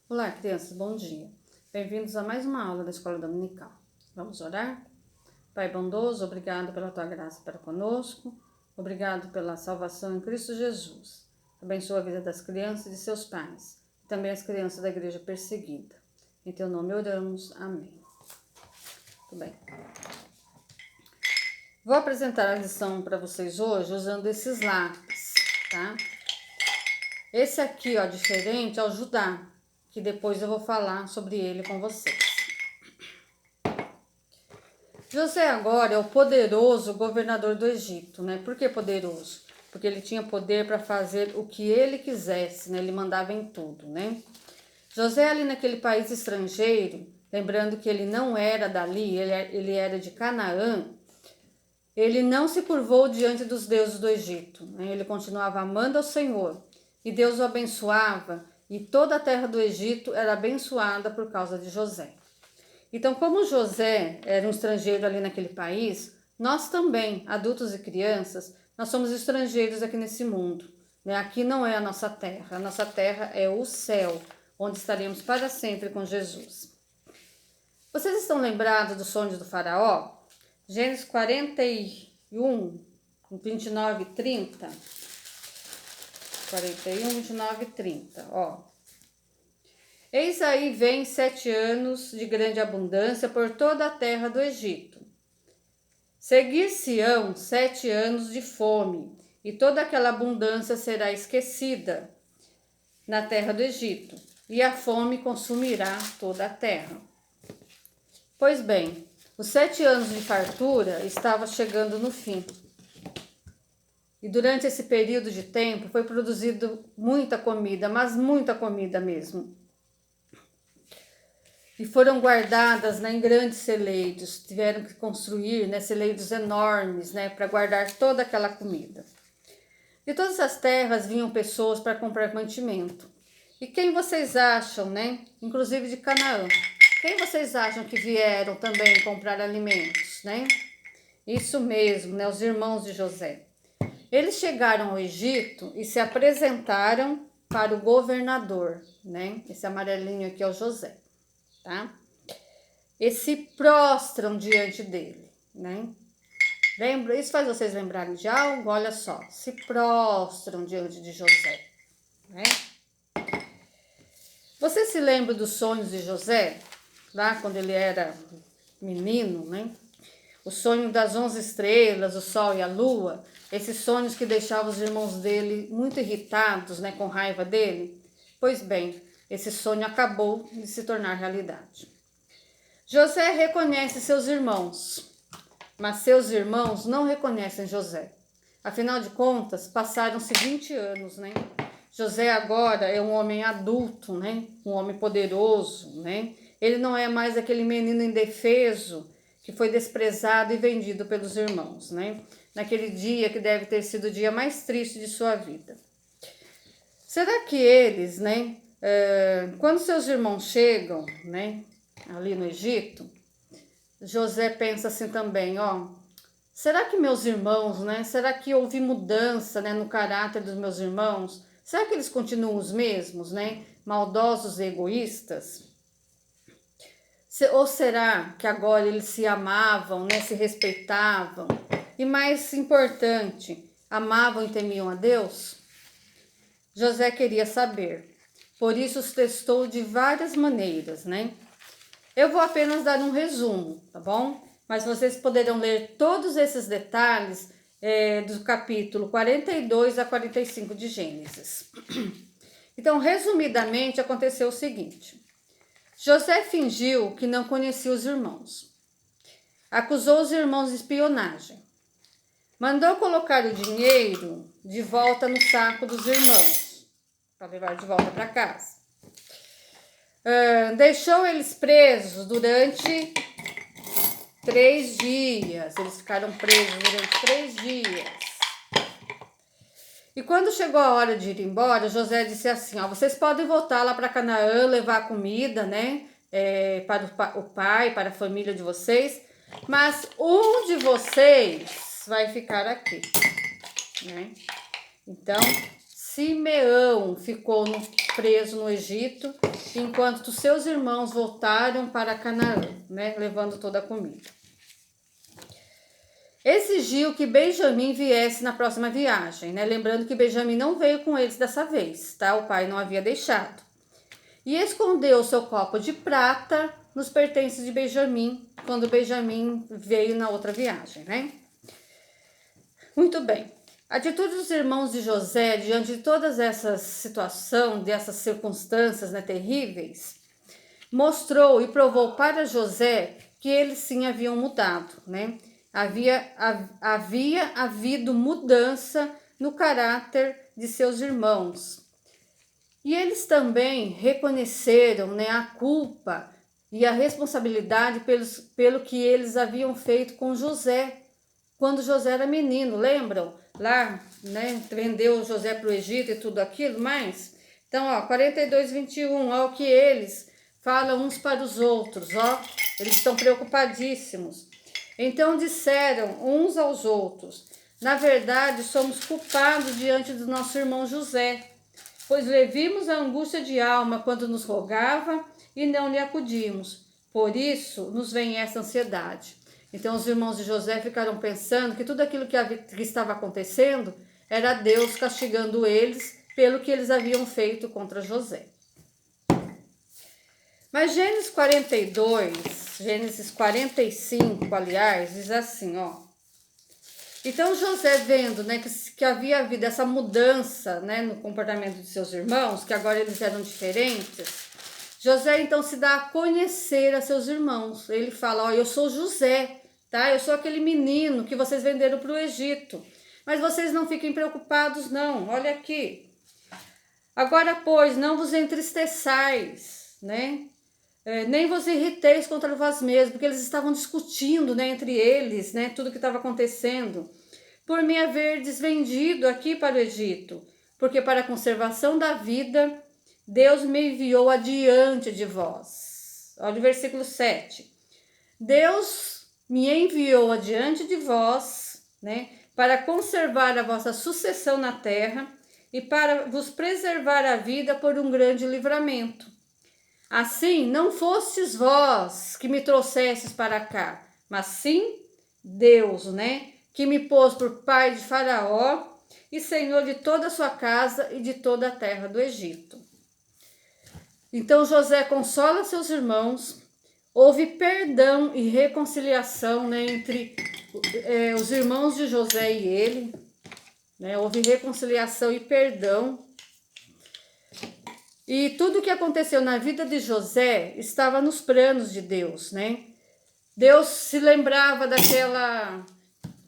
Olá, crianças, bom dia. Bem-vindos a mais uma aula da Escola Dominical. Vamos orar? Pai bondoso, obrigado pela tua graça para conosco. Obrigado pela salvação em Cristo Jesus. Abençoa a vida das crianças e de seus pais, e também as crianças da igreja perseguida. Em teu nome oramos. Amém. Tudo bem. Vou apresentar a lição para vocês hoje usando esses lápis, tá? Esse aqui, ó, diferente, é o Judá, que depois eu vou falar sobre ele com vocês. José agora é o poderoso governador do Egito, né? Por que poderoso? Porque ele tinha poder para fazer o que ele quisesse, né? Ele mandava em tudo, né? José ali naquele país estrangeiro, lembrando que ele não era dali, ele era de Canaã, ele não se curvou diante dos deuses do Egito, né? Ele continuava amando ao Senhor, e Deus o abençoava, e toda a terra do Egito era abençoada por causa de José. Então, como José era um estrangeiro ali naquele país, nós também, adultos e crianças, nós somos estrangeiros aqui nesse mundo, né? Aqui não é a nossa terra é o céu, onde estaremos para sempre com Jesus. Vocês estão lembrados dos sonhos do faraó? Gênesis 41, 29 e 30. 41, 29 e 30, ó. Eis aí vem 7 anos de grande abundância por toda a terra do Egito. Seguir-se-ão 7 anos de fome, e toda aquela abundância será esquecida na terra do Egito, e a fome consumirá toda a terra. Pois bem, os 7 anos de fartura estavam chegando no fim. E durante esse período de tempo foi produzido muita comida, mas muita comida mesmo. E foram guardadas, né, em grandes celeiros, tiveram que construir, né, celeiros enormes, né, para guardar toda aquela comida. De todas as terras vinham pessoas para comprar mantimento. E quem vocês acham, né, inclusive de Canaã, quem vocês acham que vieram também comprar alimentos, né? Isso mesmo, né, os irmãos de José. Eles chegaram ao Egito e se apresentaram para o governador, né? Esse amarelinho aqui é o José, tá? E se prostram diante dele, né? Lembra? Isso faz vocês lembrarem de algo? Olha só, se prostram diante de José, né? Você se lembra dos sonhos de José? Lá quando ele era menino, né? O sonho das 11 estrelas, o sol e a lua, esses sonhos que deixavam os irmãos dele muito irritados, né, com raiva dele. Pois bem, esse sonho acabou de se tornar realidade. José reconhece seus irmãos, mas seus irmãos não reconhecem José. Afinal de contas, passaram-se 20 anos, né? José agora é um homem adulto, né? Um homem poderoso, né? Ele não é mais aquele menino indefeso que foi desprezado e vendido pelos irmãos, né? Naquele dia que deve ter sido o dia mais triste de sua vida. Será que eles, né? Quando seus irmãos chegam, né? Ali no Egito, José pensa assim também, ó. Será que meus irmãos, né? Será que houve mudança, né, no caráter dos meus irmãos? Será que eles continuam os mesmos, né? Maldosos e egoístas? Ou será que agora eles se amavam, né? Se respeitavam? E mais importante, amavam e temiam a Deus? José queria saber. Por isso os testou de várias maneiras, né? Eu vou apenas dar um resumo, tá bom? Mas vocês poderão ler todos esses detalhes do capítulo 42 a 45 de Gênesis. Então, resumidamente, aconteceu o seguinte. José fingiu que não conhecia os irmãos. Acusou os irmãos de espionagem. Mandou colocar o dinheiro de volta no saco dos irmãos, para levar de volta para casa. Deixou eles presos durante 3 dias. Eles ficaram presos durante 3 dias. E quando chegou a hora de ir embora, José disse assim, ó, vocês podem voltar lá para Canaã, levar comida, né? Para o pai, para a família de vocês. Mas um de vocês vai ficar aqui, né? Então, Simeão ficou preso no Egito, enquanto seus irmãos voltaram para Canaã, né, levando toda a comida. Exigiu que Benjamim viesse na próxima viagem, né? Lembrando que Benjamim não veio com eles dessa vez, tá? O pai não havia deixado. E escondeu seu copo de prata nos pertences de Benjamim, quando Benjamim veio na outra viagem, né? Muito bem. A atitude dos irmãos de José diante de todas essas situações, dessas circunstâncias, né, terríveis, mostrou e provou para José que eles sim haviam mudado, né? Havia havido mudança no caráter de seus irmãos. E eles também reconheceram, né, a culpa e a responsabilidade pelo que eles haviam feito com José, quando José era menino, lembram? Lá, né, vendeu José para o Egito e tudo aquilo, mas... Então, ó, 42:21, ó, o que eles falam uns para os outros, ó, eles estão preocupadíssimos. Então disseram uns aos outros: na verdade, somos culpados diante do nosso irmão José, pois lhe vimos a angústia de alma quando nos rogava e não lhe acudimos. Por isso nos vem essa ansiedade. Então os irmãos de José ficaram pensando que tudo aquilo que estava acontecendo era Deus castigando eles pelo que eles haviam feito contra José. Mas Gênesis 45, aliás, diz assim, ó. Então José, vendo, né, que havia havido essa mudança, né, no comportamento de seus irmãos, que agora eles eram diferentes, José então se dá a conhecer a seus irmãos. Ele fala, ó, eu sou José, tá? Eu sou aquele menino que vocês venderam para o Egito. Mas vocês não fiquem preocupados, não. Olha aqui. Agora, pois, não vos entristeçais, né? Nem vos irriteis contra vós mesmos, porque eles estavam discutindo, né, entre eles, né, tudo que estava acontecendo, por me haverdes vendido aqui para o Egito, porque para a conservação da vida, Deus me enviou adiante de vós. Olha o versículo 7. Deus me enviou adiante de vós, né, para conservar a vossa sucessão na terra e para vos preservar a vida por um grande livramento. Assim, não fostes vós que me trouxestes para cá, mas sim Deus, né? Que me pôs por pai de Faraó e senhor de toda a sua casa e de toda a terra do Egito. Então José consola seus irmãos, houve perdão e reconciliação, né, entre os irmãos de José e ele, né? Houve reconciliação e perdão. E tudo o que aconteceu na vida de José estava nos planos de Deus, né? Deus se lembrava daquela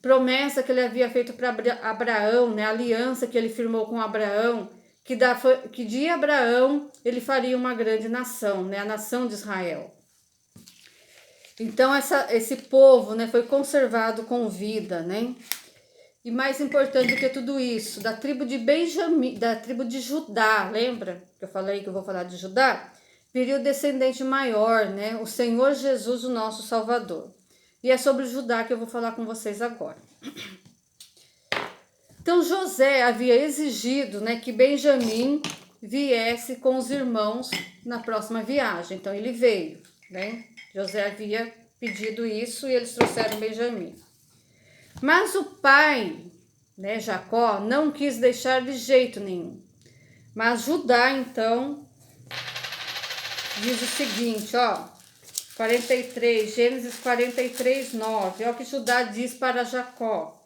promessa que ele havia feito para Abraão, né? A aliança que ele firmou com Abraão, que de Abraão ele faria uma grande nação, né? A nação de Israel. Então esse povo, né, foi conservado com vida, né? E mais importante do que tudo isso, da tribo de Benjamim, da tribo de Judá, lembra que eu falei que eu vou falar de Judá? Viria o descendente maior, né? O Senhor Jesus, o nosso Salvador. E é sobre Judá que eu vou falar com vocês agora. Então José havia exigido, né, que Benjamim viesse com os irmãos na próxima viagem. Então ele veio, né? José havia pedido isso e eles trouxeram Benjamim. Mas o pai, né, Jacó, não quis deixar de jeito nenhum. Mas Judá, então, diz o seguinte, ó, 43, Gênesis 43:9, ó, o que Judá diz para Jacó: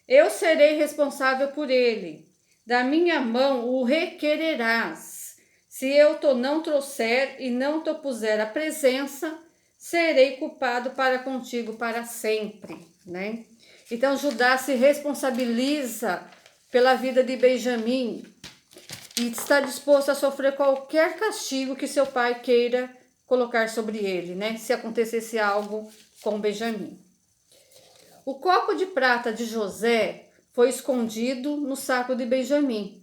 eu serei responsável por ele, da minha mão o requererás. Se eu não trouxer e não te puser a presença, serei culpado para contigo para sempre, né? Então Judá se responsabiliza pela vida de Benjamim e está disposto a sofrer qualquer castigo que seu pai queira colocar sobre ele, né? Se acontecesse algo com Benjamim. O copo de prata de José foi escondido no saco de Benjamim.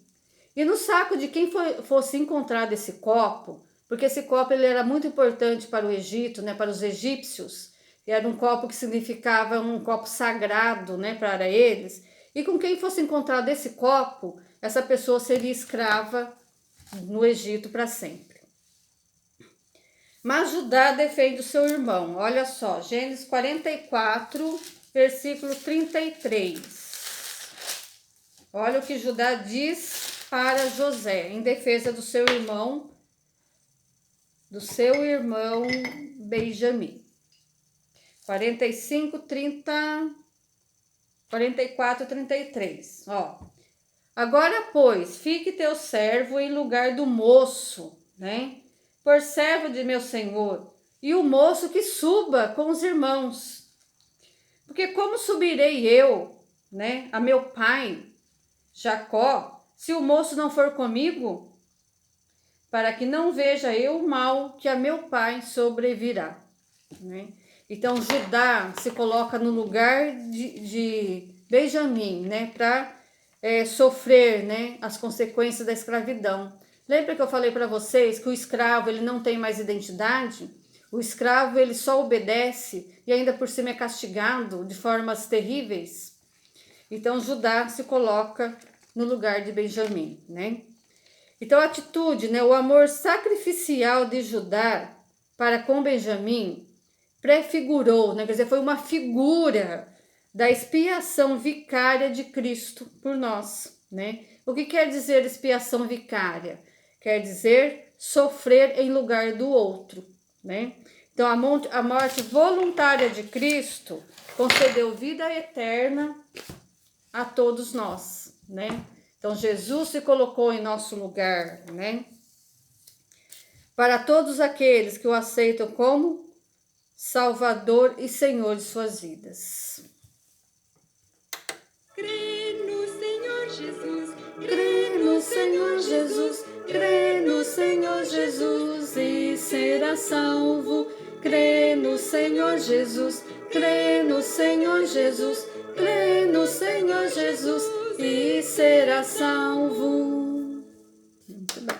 E no saco de quem fosse encontrado esse copo, porque esse copo ele era muito importante para o Egito, né, para os egípcios, era um copo que significava um copo sagrado, né, para eles. E com quem fosse encontrado esse copo, essa pessoa seria escrava no Egito para sempre. Mas Judá defende o seu irmão. Olha só, Gênesis 44, versículo 33. Olha o que Judá diz para José, em defesa do seu irmão Benjamim. 44, 33. Ó. Agora, pois, fique teu servo em lugar do moço, né? Por servo de meu senhor, e o moço que suba com os irmãos. Porque como subirei eu, né, a meu pai, Jacó, se o moço não for comigo? Para que não veja eu o mal que a meu pai sobrevirá. Né? Então, Judá se coloca no lugar de Benjamim, né, para sofrer, né, as consequências da escravidão. Lembra que eu falei para vocês que o escravo ele não tem mais identidade? O escravo ele só obedece e ainda por cima é castigado de formas terríveis. Então Judá se coloca no lugar de Benjamim, né? Então a atitude, né, o amor sacrificial de Judá para com Benjamim prefigurou, né, quer dizer, foi uma figura da expiação vicária de Cristo por nós, né? O que quer dizer expiação vicária? Quer dizer sofrer em lugar do outro, né? Então, a morte voluntária de Cristo concedeu vida eterna a todos nós, né? Então, Jesus se colocou em nosso lugar, né? Para todos aqueles que o aceitam como Salvador e Senhor de suas vidas. Crê no Senhor Jesus, crê no Senhor Jesus, crê no Senhor Jesus e será salvo. Crê no Senhor Jesus, crê no Senhor Jesus, crê no Senhor Jesus e será salvo. Muito bem.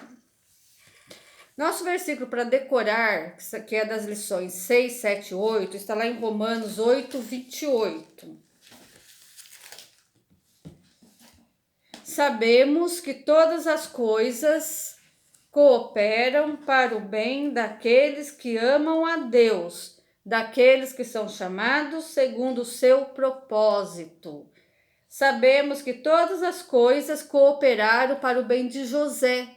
Nosso versículo para decorar, que é das lições 6, 7 e 8, está lá em Romanos 8, 28. Sabemos que todas as coisas cooperam para o bem daqueles que amam a Deus, daqueles que são chamados segundo o seu propósito. Sabemos que todas as coisas cooperaram para o bem de José,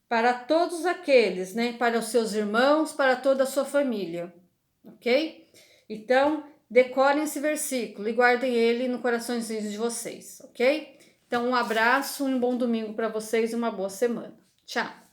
para todos aqueles, né? Para os seus irmãos, para toda a sua família, ok? Então, decorem esse versículo e guardem ele no coraçãozinho de vocês, ok? Então, um abraço, um bom domingo para vocês e uma boa semana. Tchau!